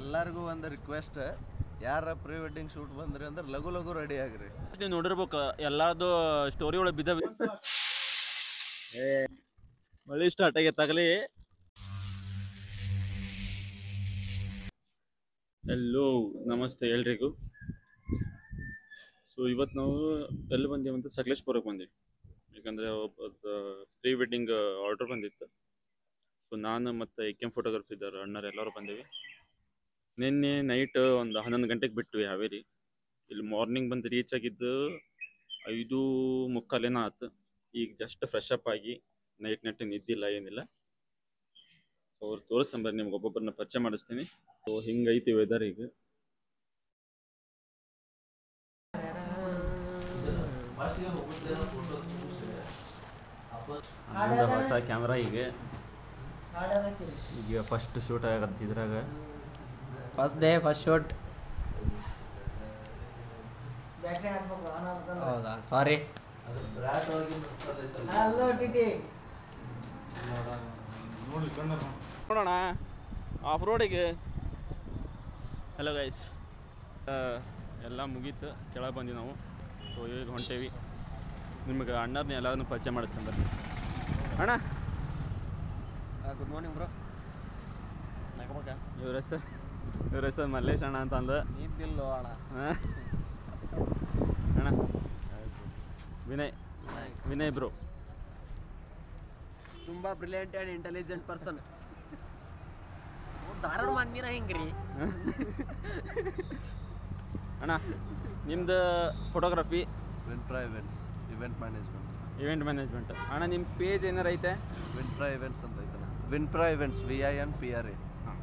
ಎಲ್ಲರಿಗೂ ಒಂದು ರಿಕ್ವೆಸ್ಟ್, ಯಾರ ಪ್ರೀ ವೆಡ್ಡಿಂಗ್ ಶೂಟ್ ಬಂದ್ರಿ ಅಂದ್ರೆ ಲಘು ಲಘು ರೆಡಿ ಆಗ್ರಿ. ನೀವು ನೋಡಿರ್ಬೇಕು ಎಲ್ಲಾರ್ದು ಸ್ಟೋರಿ ಒಳಗೆ ಬಿದ್ದ ಮಳಿ ಸ್ಟಾರ್ಟ್ ಆಗೈತಾಗಲಿ. ಎಲ್ಲೋ ನಮಸ್ತೆ ಎಲ್ರಿಗೂ. ಸೊ ಇವತ್ತು ನಾವು ಎಲ್ಲಿ ಬಂದೀವಿ ಅಂತ ಸಕಲೇಶ್ಪುರಕ್ಕೆ ಬಂದೀವಿ. ಯಾಕಂದರೆ ಪ್ರೀ ವೆಡ್ಡಿಂಗ್ ಆರ್ಡರ್ ಬಂದಿತ್ತು. ಸೊ ನಾನು ಮತ್ತು AKM ಫೋಟೋಗ್ರಫಿ ಇದ್ದಾರೆ ಅಣ್ಣರು ಎಲ್ಲರೂ ಬಂದೀವಿ. ನಿನ್ನೆ ನೈಟ್ ಒಂದು 11 ಗಂಟೆಗೆ ಬಿಟ್ವಿ ಹಾವೇರಿ. ಇಲ್ಲಿ ಮಾರ್ನಿಂಗ್ ಬಂದು ರೀಚ್ ಆಗಿದ್ದು 5:45 ಆಯ್ತು. ಈಗ ಜಸ್ಟ್ ಫ್ರೆಶ್ ಅಪ್ ಆಗಿ ನೈಟ್ ನಿದ್ದಿಲ್ಲ ಏನಿಲ್ಲ. ಅವ್ರು ತೋರಿಸ್ತಂಬರಿ ನಿಮ್ಗೆ ಒಬ್ಬೊಬ್ಬರನ್ನ ಪರಿಚಯ ಮಾಡಿಸ್ತೀನಿ. ಸೊ ಹಿಂಗೈತಿ ವೆದರ್ ಈಗ. ಹೊಸ ಕ್ಯಾಮ್ರಾ ಈಗ ಫಸ್ಟ್ ಶೂಟ್ ಆಗತ್ತೆ ಇದ್ರಾಗ. First day first shoot. ಹೌದಾ, ಸಾರಿ. ನೋಡೋಣ ಆಫ್ ರೋಡಿಗೆ. ಹಲೋ ಗೈಸ್, ಎಲ್ಲ ಮುಗೀತು, ಕೆಳಗೆ ಬಂದ್ವಿ ನಾವು. ಸೊ ಈಗ ಹೊಂಟೇವಿ. ನಿಮಗೆ ಅಣ್ಣರನ್ನ ಎಲ್ಲರನ್ನೂ ಪರಿಚಯ ಮಾಡಿಸ್ತೇನೆ ಬರ್ರಿ. ಅಣ್ಣ ಗುಡ್ ಮಾರ್ನಿಂಗ್ ಬ್ರೋ. ಇವ್ರ ಹೆಸರು ಮಲ್ಲೇಶ್ ಅಣ್ಣ ಅಂತ ಅಂದ. ನಿದ್ದಿಲ್ಲೋ ಅಣ್ಣ. ಅಣ್ಣ ವಿನಯ್ ಬ್ರೋ. ತುಂಬ brilliant and intelligent person. Dharwad ಮಂದಿನ ಹಿಂಗ್ರಿ. ಅಣ್ಣ ನಿಮ್ದು ಫೋಟೋಗ್ರಫಿ, ವಿನ್ಪ್ರಾ ಇವೆಂಟ್ಸ್, ಇವೆಂಟ್ ಮ್ಯಾನೇಜ್ಮೆಂಟ್. ಅಣ್ಣ ನಿಮ್ಮ ಪೇಜ್ ಏನಾರು ಐತೆ? ವಿನ್ಪ್ರಾ ಇವೆಂಟ್ಸ್ ಅಂತ ಐತಲ್ಲ, ವಿನ್ಪ್ರಾ ಇವೆಂಟ್ಸ್, VINPRA. ಹಾಂ,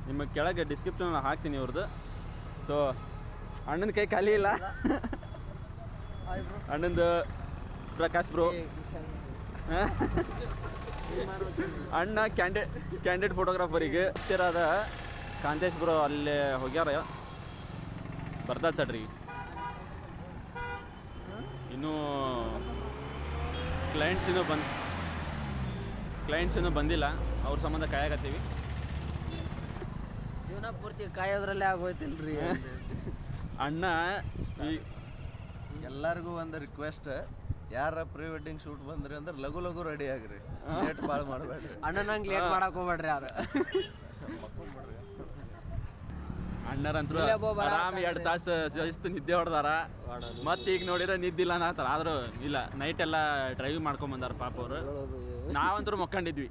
ನಿಮ್ಮ ಕೆಳಗೆ ಡಿಸ್ಕ್ರಿಪ್ಷನ್ ಹಾಕ್ತೀನಿ ಇವ್ರದ್ದು. ಸೊ ಅಣ್ಣನ ಕೈ ಖಾಲಿ ಇಲ್ಲ. ಅಣ್ಣಂದು ಪ್ರಕಾಶ್ ಬ್ರೋ. ಅಣ್ಣ ಕ್ಯಾಂಡಿಡೇಟ್ ಫೋಟೋಗ್ರಾಫರಿಗೆ ಇರಾದ ಕಾಂತೇಶ್ ಬ್ರೋ ಅಲ್ಲೇ ಹೋಗ್ಯಾರ. ಬರ್ದತ್ತಡ್ರಿ. ಇನ್ನೂ ಕ್ಲೈಂಟ್ಸ್ ಇನ್ನೂ ಬಂದಿಲ್ಲ. ಅವ್ರ ಸಂಬಂಧ ಕಾಯಾಕತ್ತೀವಿ. ಜೀವನ ಪೂರ್ತಿ ಕಾಯೋದ್ರಲ್ಲೇ ಆಗೋಯ್ತಿಲ್ರಿ. ಅಣ್ಣ ಎಲ್ಲರಿಗೂ ಒಂದು ರಿಕ್ವೆಸ್ಟ್, ಯಾರ ಪ್ರೀ ವೆಡ್ಡಿಂಗ್ ಶೂಟ್ ಬಂದ್ರಿ ಅಂದ್ರೆ ಲಘು ಲಘು ರೆಡಿ ಆಗ್ರಿ. ಲೇಟ್ ಭಾಳ ಮಾಡಬೇಡ್ರಿ. ಅಣ್ಣನಂಗೆ ಲೇಟ್ ಮಾಡಕ್ ಹೋಗ್ಬೇಡ್ರಿ. ಯಾರು ಅಣ್ಣರಂತರೂ ಆರಾಮ್ 2 ತಾಸು ಶಿಸ್ತು ನಿದ್ದೆ ಹೊಡೆದಾರ. ಮತ್ತೆ ಈಗ ನೋಡಿದ್ರೆ ನಿದ್ದಿಲ್ಲ ಅನ್ನತ್ತಾರ. ಆದರೂ ಇಲ್ಲ, ನೈಟ್ ಎಲ್ಲ ಡ್ರೈವಿಂಗ್ ಮಾಡ್ಕೊಂಬಂದಾರ ಪಾಪ ಅವರು. ನಾವಂತರೂ ಮಕ್ಕೊಂಡಿದ್ವಿ,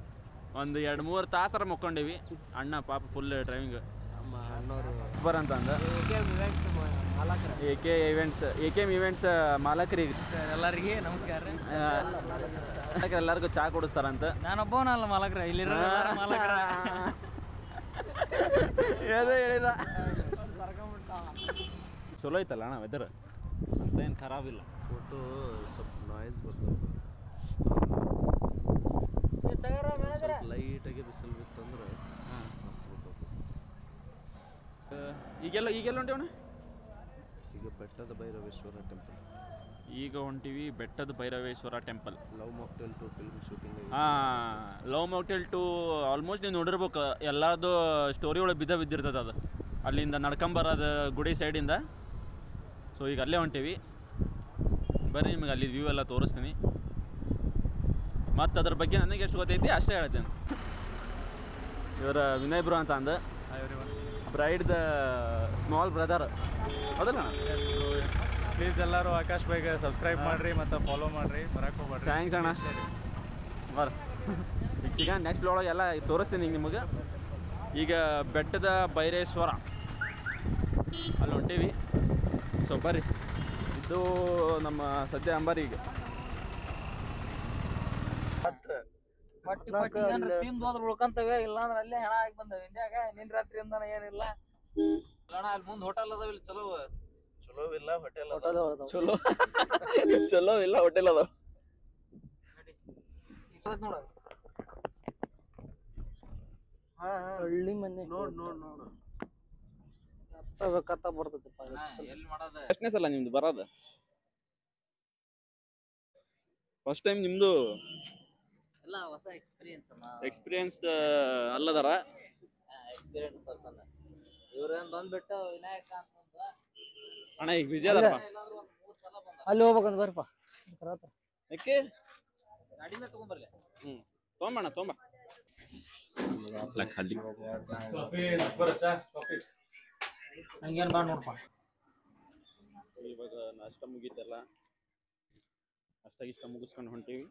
ಒಂದು 2-3 ತಾಸರ ಮಕ್ಕೊಂಡಿವಿ. ಅಣ್ಣ ಪಾಪ ಫುಲ್ ಡ್ರೈವಿಂಗ್ ಸೂಪರ್ ಅಂತ ಅಂದ. AKM ಇವೆಂಟ್ಸ್ ಮಾಲಕರಿಗೆ ಎಲ್ಲರಿಗೆ ನಮಸ್ಕಾರ ರೀ. ಎಲ್ಲರಿಗೂ ಚಾ ಕೊಡಿಸ್ತಾರಂತ. ನಾನೊಬ್ಬವನಲ್ಲ ಮಾಲಕ್ರ, ಇಲ್ಲಿರೋ ಮಾಲಕ್ರ. ಅದೇ ಹೇಳಿದ. ಚಲೋ ಐತಲ್ಲ ಅಣ್ಣ ವೆದರ್, ಅಂತ ಏನು ಖರಾಬಿಲ್ಲ. ಫೋಟೋ ಸ್ವಲ್ಪ ನಾಯ್ಸ್ ಬರ್ತದೆ. ಸ್ವಲ್ಪ ಲೈಟಾಗಿ ಬಿಸಿಲು ಬಿತ್ತಂದ್ರೆ ಮಸ್ತ್ ಬರ್ತದೆ. ಈಗೆಲ್ಲ ಹೊಂಟಿವಣ್ಣ? ಈಗ ಬೆಟ್ಟದ ಭೈರವೇಶ್ವರ ಟೆಂಪಲ್. ಈಗ ಹೊಂಟಿವಿ ಬೆಟ್ಟದ Bhairaveshwara temple. Love mocktail 2 film shooting. Love mocktail 2 almost ನೀವು ನೋಡಿರ್ಬೇಕು. ಎಲ್ಲರದು ಸ್ಟೋರಿ ಒಳಗೆ ಬಿದ್ದಿರ್ತದೆ ಅದು. ಅಲ್ಲಿಂದ ನಡ್ಕೊಂಬರೋದು ಗುಡಿ ಸೈಡಿಂದ. ಸೊ ಈಗ ಅಲ್ಲೇ ಹೊಂಟೀವಿ. ಬರ್ರಿ, ನಿಮಗೆ ಅಲ್ಲಿ ವ್ಯೂ ಎಲ್ಲ ತೋರಿಸ್ತೀನಿ. ಮತ್ತು ಅದ್ರ ಬಗ್ಗೆ ನನಗೆ ಎಷ್ಟು ಗೊತ್ತೈತಿ ಅಷ್ಟೇ ಹೇಳ್ತೇನೆ. ಇವರ ವಿನಯ್ ಬ್ರೋ ಅಂತ ಅಂದ, ಬ್ರೈಡ್ದ ಸ್ಮಾಲ್ ಬ್ರದರ್. ಹೌದಲ್ಲ? ಪ್ಲೀಸ್ ಎಲ್ಲರೂ ಆಕಾಶ್ ಬೈಗೆ ಸಬ್ಸ್ಕ್ರೈಬ್ ಮಾಡಿರಿ ಮತ್ತು ಫಾಲೋ ಮಾಡಿರಿ, ಬರಕ್ಕೆ ಹೋಗ್ಬೇಡ್ರಿ. ಥ್ಯಾಂಕ್ಸ್ ಅಣ್ಣ. ಈಗ ನೆಕ್ಸ್ಟ್ ಒಳಗೆ ಎಲ್ಲ ತೋರಿಸ್ತೀನಿ ನಿಮಗೆ. ಈಗ ಬೆಟ್ಟದ ಭೈರೇಶ್ವರ ಅಲ್ಲಿ ಹೊಂಟೀವಿ. ಸೊ ಬರ್ರಿ, ಇದು ನಮ್ಮ ಸದ್ಯ ಅಂಬಾರಿ. ಈಗ ಉಳ್ಕೊಂತವೆ, ಇಲ್ಲಾಂದ್ರೆ ಅಲ್ಲೇ ಹೆಣ ಆಗಿ ಬಂದವೆ. ಇಂಡಿಯಾಗ ನಿನ್ ರಾತ್ರಿಯಿಂದ ಏನಿಲ್ಲ ಅಣ್ಣ. ಅಲ್ಲಿ ಮುಂದೆ ಹೋಟೆಲ್ ಅದಾವ, ಇಲ್ಲಿ ಚಲೋ ಇಲ್ಲ ಹೋಟೆಲ್ ಚಲೋ ಇಲ್ಲ ಹೋಟೆಲ್ ಅದಾವ. ಹಳ್ಳಿ ಮನೆ ನೋಡ್ ಕತ್ತ ಬರ್ತೈತಪ್ಪ. ಎಷ್ಟನೇ ಸಲ ನಿಮ್ದು ಬರೋದು? ಫಸ್ಟ್ ಟೈಮ್ ನಿಮ್ದು? ಎಲ್ಲ ಹೊಸ ಎಕ್ಸ್ಪೀರಿಯನ್ಸ್. ಎಕ್ಸ್ಪೀರಿಯನ್ಸ್ಡ್ ಅಲ್ಲದಾರ. Experience person. ಅದೊಂದ್ ಬಂದ್ಬಿಟ್ಟು ವಿನಾಯಕ ಅಂತಂದ ಅಣ್ಣ ಈಗ ಬಿಜಿ ಅದಪ್ಪ. ಎಲ್ಲಾದ್ರೂ ಒಂದ್ 3 ಸಲ ಬಂದ. ಅಲ್ಲಿ ಹೋಗ್ಬೇಕಂತ ಬರ್ರಿಪ್ಪ. ಯಾಕೆ ಗಾಡಿನ ತಗೊಂಬರ್ಲಿ. ತೊಗೊಂಬಣ್ಣ ತೊಗೊಂಬ. ಖಾಲಿ ಹಂಗೇನ್ ಬಾ ನೋಡ್ಪ. ಇವಾಗ ನಾಷ್ಟ ಮುಗೀತಲ್ಲ, ನಾಷ್ಟ ಮುಗಿಸ್ಕೊಂಡು ಹೊಂಟೀವಿ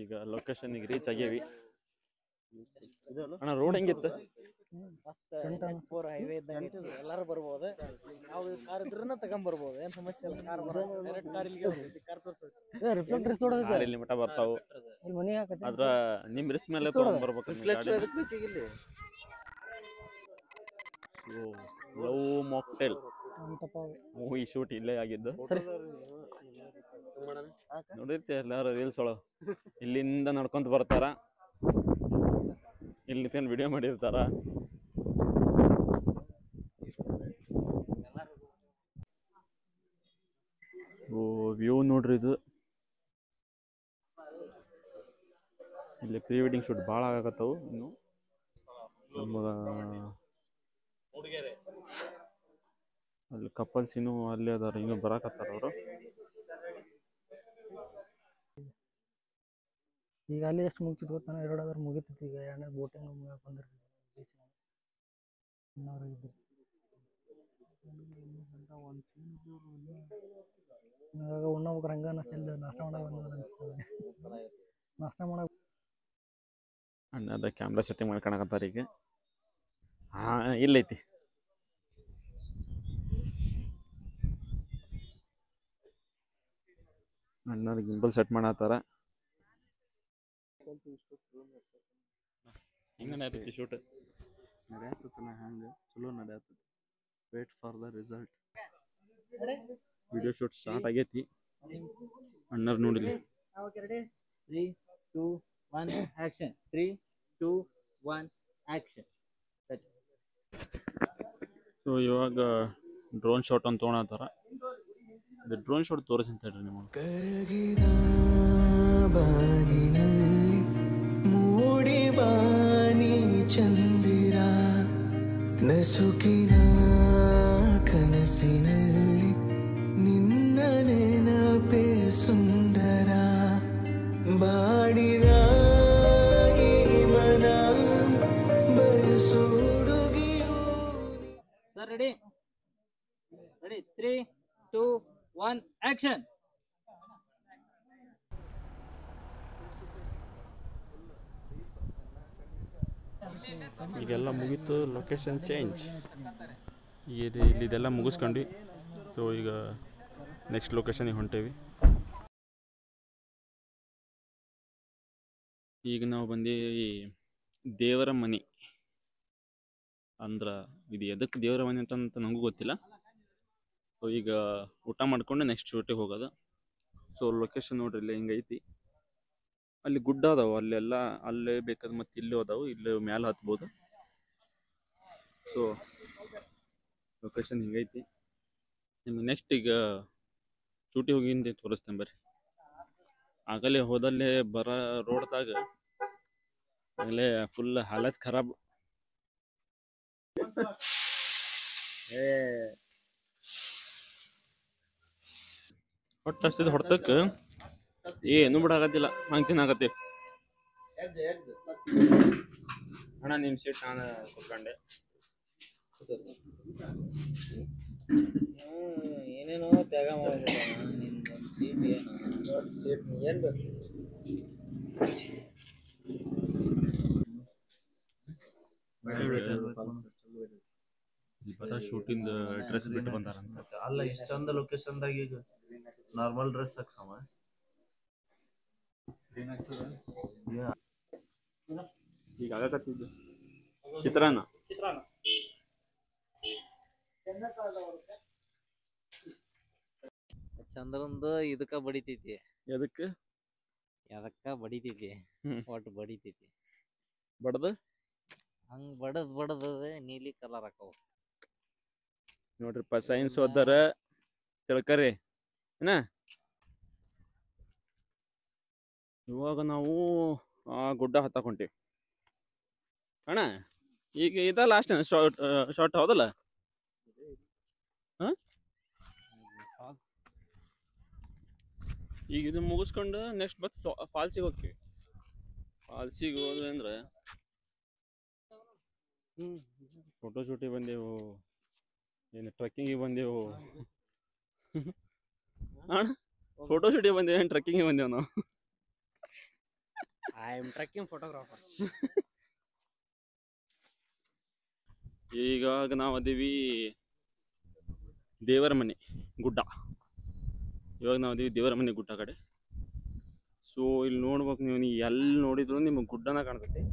ಈಗ ಲೊಕೇಶನ್ಗೆ ರೀಚ್ ಆಗೇವಿ. ಅಣ್ಣ ರೋಡ್ ಹೆಂಗಿತ್ತು? ಹೈವೇ ಇದ್ದಂಗೆ ಎಲ್ಲಾರು ಬರ್ಬೋದು. ನಾವು ಕಾರ್ ಇದ್ರನ್ನ ತಗೊಂಡ್ಬರ್ಬೋದು, ಏನ್ ಸಮಸ್ಯೆ ಇಲ್ಲ. ಕಾರ್ ಡೈರೆಕ್ಟ್ ಕಾರ್ ಇಲ್ಲಿಗೆ ಬರ್ತೈತಿ. ಕಾರ್ ತೋರ್ಸೋದು ರಿಫ್ಲೆಕ್ಟರ್ಸ್ ನೋಡೋದು ಇಲ್ಲಿ ಮಠ ಬರ್ತಾವು. ಇಲ್ಲಿ ಮನೆ ಹಾಕತ್ತೆ. ಅದ್ರ ನಿಮ್ ರಿಸ್ಕ್ ಮೇಲೆ ತಗೊಂಡ್ಬರ್ಬೇಕು. ಲವ್ ಮಾಕ್ಟೇಲ್ ಮೂವಿ ಶೂಟ್ ಇಲ್ಲೇ ಆಗಿದ್ದು. ನೋಡಿರ್ತಿ ಎಲ್ಲಾರು ರೀಲ್ಸ್ ಒಳಗ ಇಲ್ಲಿಂದ ನಡ್ಕೊಂತ ಬರ್ತಾರ, ಇಲ್ಲಿ ನಿಂತ್ಕೊಂಡು ವಿಡಿಯೋ ಮಾಡಿರ್ತಾರ. ವ್ಯೂ ನೋಡ್ರಿ ಇದು. ಇಲ್ಲಿ ಪ್ರೀ ವೆಡ್ಡಿಂಗ್ ಶೂಟ್ ಭಾಳ ಆಗತ್ತವು. ಇನ್ನು ಅಲ್ಲಿ ಕಪಲ್ಸ್ ಇನ್ನೂ ಅಲ್ಲೇ ಅದಾರ, ಇನ್ನೂ ಬರಾಕತ್ತಾರ ಅವರು. ಈಗ ಅಲ್ಲಿ ಎಷ್ಟು ಮುಗಿತಿತ್ತು ಗೊತ್ತಾನ? 2 ಅವರ್ ಮುಗಿತಿತ್ತು. ಈಗ 2 ಬೋಟಿಂಗ್ ಮುಗಿಯಕ್ಕೆ ಬಂದಿರ್ತೀವಿ. ಇವಾಗ ಉಣ್ಣೋಗ್ರ ಹಂಗ ಅನ್ನಿಸ್ತಿಲ್ಲ. ನಾಷ್ಟ ಮಾಡಕ್ ಅಣ್ಣದ ಕ್ಯಾಮ್ರಾ ಸೆಟ್ಟಿಂಗ್ ಮಾಡ್ಕೊಳಕತ್ತಾರ ಈಗ. ಇಲ್ಲೈತಿ ಅಣ್ಣದ ಗಿಂಬಲ್ ಸೆಟ್ ಮಾಡತ್ತಾರ. ಹಿಂಗ ನಡೀತಿ ಶೂಟ್. ನಡೆಯತ್ತನ ಹಂಗೆ ಚಲೋ ನಡೆಯತ್ತದ. Wait for the result. Video shoot start ಆಗೈತಿ. ಅಣ್ಣರ್ ನೋಡಿಲಿ. 3 2 1 ಆಕ್ಷನ್. 3 2 1 ಆಕ್ಷನ್. ಸೊ ಇವಾಗ ಡ್ರೋನ್ ಶಾಟ್ ಅಂತ ತೊಗೊಳತ್ತಾರ. ಇದು ಡ್ರೋನ್ ಶಾಟ್ ತೋರಿಸಿ ಅಂತ ಹೇಳ್ರಿ ನಿಮಗೆ. ಕರಗಿದ ಬಾನಿನಲ್ಲಿ ಮೂಡಿ ಬಾನಿ ಚಂದಿರ, ನಸುಕಿನ ಕನಸಿನಲ್ಲಿ ನಿನ್ನ ನೆನಪೇ ಸುಂದರ, ಬಾಡಿದ ಈ ಮನ ಬಯಸೋಡುಗಿಯೋ. Sir ready? 3 2 1 ಆಕ್ಷನ್. ಈಗೆಲ್ಲ ಮುಗೀತು. Location change. ಇಲ್ಲಿದೆಲ್ಲ ಮುಗಿಸ್ಕೊಂಡ್ವಿ. ಸೊ ಈಗ ನೆಕ್ಸ್ಟ್ ಲೊಕೇಶನಿಗೆ ಹೊಂಟೇವಿ. ಈಗ ನಾವು ಬಂದೀವಿ ದೇವರ ಮನೆ. ಅಂದ್ರೆ ಇದು ಎದಕ್ಕೆ ದೇವರ ಮನೆ ಅಂತ ನನಗೂ ಗೊತ್ತಿಲ್ಲ. ಸೊ ಈಗ ಊಟ ಮಾಡ್ಕೊಂಡು ನೆಕ್ಸ್ಟ್ ಶೂಟಿಗೆ ಹೋಗೋದು. ಸೊ ಲೊಕೇಶನ್ ನೋಡ್ರಿ ಇಲ್ಲಿ ಹಿಂಗೈತಿ. ಅಲ್ಲಿ ಗುಡ್ಡ ಅದಾವು, ಅಲ್ಲೆಲ್ಲ ಅಲ್ಲೇ ಬೇಕಾದ ಮತ್ತೆ ಇಲ್ಲೇ ಅದಾವು, ಇಲ್ಲೇ ಮ್ಯಾಲೆ ಹತ್ಬೋದು. So location ಹಿಂಗೈತಿ. ನಿಮ್ಗೆ ನೆಕ್ಸ್ಟ್ ಈಗ ಶೂಟಿಗೆ ಹೋಗಿಂದ ತೋರಿಸ್ತೇನೆ ಬರ್ರಿ. ಆಗಲೇ ಹೋದಲ್ಲೇ ಬರ ರೋಡ್ದಾಗ ಆಗಲೇ ಫುಲ್ ಹಾಲತ್ ಖರಾಬ್. ಹೊಟ್ಟೆ ಹಸಿದ ಹೊಡ್ತಕ್ಕೆ ಏನು ಬಿಡಾಕತ್ತಿಲ್ಲ, ಹಂಗೆ ತಿನ್ನಾಕತ್ತಿ. ಅಣ್ಣ ನಿಮ್ಮ ಸೀಟ್ ನಾನು ಕುತ್ಕೊಂಡೆ. ಏನೇನೋ ತ್ಯಾಗ ಮಾಡಿಬಿಡ. ಸೀಟ್ ಏನು ಬೇಕು? ಬರ ಶೂಟಿಂಗ್ ಡ್ರೆಸ್ ಬಿಟ್ಟು ಬಂದಾರಂತ. ಅಲ್ಲ ಇಷ್ಟ ಚಂದ ಲೊಕೇಶನ್ದಾಗ ಈಗ ನಾರ್ಮಲ್ ಡ್ರೆಸ್ ಹಾಕ್ಸಮ. ಈಗ ಆಗಕತ್ತಿದ್ದು ಚಿತ್ರಾನ್ನ. ಚಂದ್ರಂದು ಇದಕ್ಕ ಬಡಿತೈತಿ. ಎದಕ್ಕೆ? ಎದಕ್ಕ ಬಡಿತೈತಿ? ಒಟ್ಟು ಬಡಿತೈತಿ. ಬಡ್ದು ಹಂಗ್ ಬಡದ್ ನೀಲಿ ಕಲರ್ ಹಾಕವು ನೋಡ್ರಿಪ್ಪ. ಸೈನ್ಸ್ ಓದಾರ ತಿಳ್ಕರಿ ಏನ. ಇವಾಗ ನಾವು ಆ ಗುಡ್ಡ ಹತ್ತಾಕೊಂತೀವಿ. ಅಣ್ಣ ಈಗ ಇದ ಲಾಸ್ಟ್ ಶಾರ್ಟ್ ಹೌದಲ್ಲ? ಹಾಂ, ಈಗ ಇದು ಮುಗಿಸ್ಕೊಂಡು ನೆಕ್ಸ್ಟ್ ಮತ್ತೆ ಫಾಲ್ಸಿಗೆ ಹೋಗ್ತೀವಿ. ಫಾಲ್ಸಿಗೆ ಹೋದ್ವಿ ಅಂದ್ರೆ ಫೋಟೋ ಶೂಟಿಗೆ ಬಂದೆವು, ಏನು ಟ್ರೆಕ್ಕಿಂಗಿಗೆ ಬಂದೆವು. ಅಣ್ಣ ಫೋಟೋ ಶೂಟಿಗೆ ಬಂದೇವು, ಏನು ಟ್ರೆಕ್ಕಿಂಗಿಗೆ ಬಂದೆವು ನಾವು. I am trekking photographers. ಈಗ ನಾವು ಅದೀವಿ ದೇವರ ಮನೆ ಗುಡ್ಡ. ಇವಾಗ ನಾವು ಅದೀವಿ ದೇವರ ಮನೆ ಗುಡ್ಡ ಕಡೆ. ಸೊ ಇಲ್ಲಿ ನೋಡ್ಬೇಕು ನೀವು, ಎಲ್ಲಿ ನೋಡಿದ್ರು ನಿಮಗೆ ಗುಡ್ಡನ ಕಾಣ್ತೈತಿ.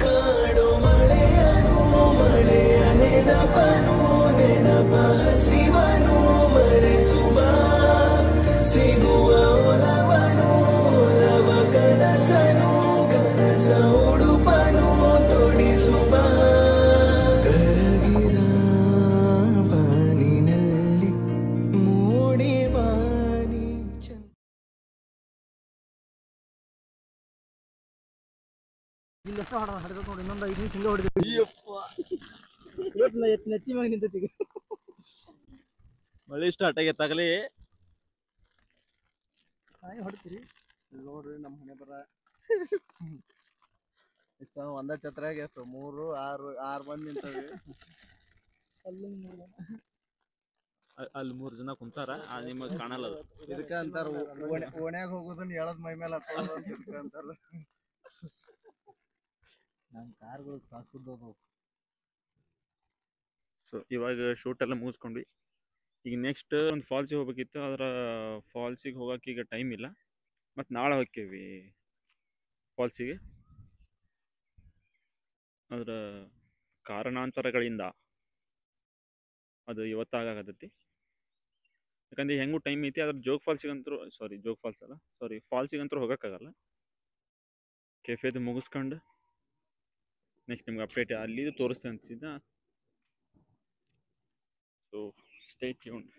ಕಾಡು ಮಳೆಯನು ಮಳೆಯ ನೆನಪನು ನೆನಪ ಹಸಿವನು ಮರೆಸುವ ಸಿಗುವ ಒಲವನು ಒಲವ ಕನಸನು ಕನಸ ಉಡುಪನು ತೊಡಿಸುವ ಕರಗಿದ ಬಾನಿನಲ್ಲಿ ಮೂಡಿ ಬಾನಿ ಇಲ್ಲಿ ಎಷ್ಟು ಹಾಡಿದ ನೋಡಿ, ಇನ್ನೊಂದು 5 ನಿಮಿಷ ಹಿಂಗೆ ಹೊಡಿದ. ನೆತ್ತಿ ಮ್ಯಾಗ ನಿಂತೈತಿ ಈಗ. ಮಳೆ ಸ್ಟಾರ್ಟ್ ಆಗೈತಾಗಲಿ. ಹೊಡ್ತೀರಿ ನೋಡ್ರಿ ನಮ್ಮ ಮನೆ ಬರ ಇಷ್ಟ ಒಂದ ಛತ್ರಾಗ ಎಷ್ಟು 3-6 ಮಂದಿ ನಿಂತವಿ. ಅಲ್ಲಿ 3 ಜನ ಕುಂತಾರ, ನಿಮಗೆ ಕಾಣಲ್ಲ ಅದು. ಇದಕ್ಕ ಅಂತಾರ ಓಣ್ಯಾಗ ಹೋಗೋದನ್ನ ಹೇಳದ್ ಮೈ ಮೇಲೆ ಹತ್ತೋದು ಅಂತ ಇದಕ್ಕ ಅಂತಾರ. ನಮ್ಮ ಕಾರ್ಗಳು ಸಾಸುದ್ದವು. ಸೊ ಇವಾಗ ಶೂಟ್ ಎಲ್ಲ ಮುಗಿಸ್ಕೊಂಡ್ವಿ. ಈಗ ನೆಕ್ಸ್ಟ್ ಒಂದು ಫಾಲ್ಸಿಗೆ ಹೋಗ್ಬೇಕಿತ್ತು, ಅದರ ಫಾಲ್ಸಿಗೆ ಹೋಗೋಕೆ ಈಗ ಟೈಮ್ ಇಲ್ಲ. ಮತ್ತು ನಾಳೆ ಹೋಗ್ತೀವಿ ಫಾಲ್ಸಿಗೆ. ಅದರ ಕಾರಣಾಂತರಗಳಿಂದ ಅದು ಇವತ್ತಾಗತ್ತೈತಿ. ಯಾಕಂದ್ರೆ ಹೆಂಗೂ ಟೈಮ್ ಐತಿ. ಅದ್ರ ಜೋಗ್ ಫಾಲ್ಸಿಗಂತೂ ಫಾಲ್ಸಿಗಂತೂ ಹೋಗೋಕ್ಕಾಗಲ್ಲ. ಕೆಫೆದು ಮುಗಿಸ್ಕೊಂಡು ನೆಕ್ಸ್ಟ್ ನಿಮ್ಗೆ ಅಪ್ಡೇಟ್ ಅಲ್ಲಿದು ತೋರಿಸ್ತೇನೆ ಅನ್ಸಿದ್ದ. So stay tuned.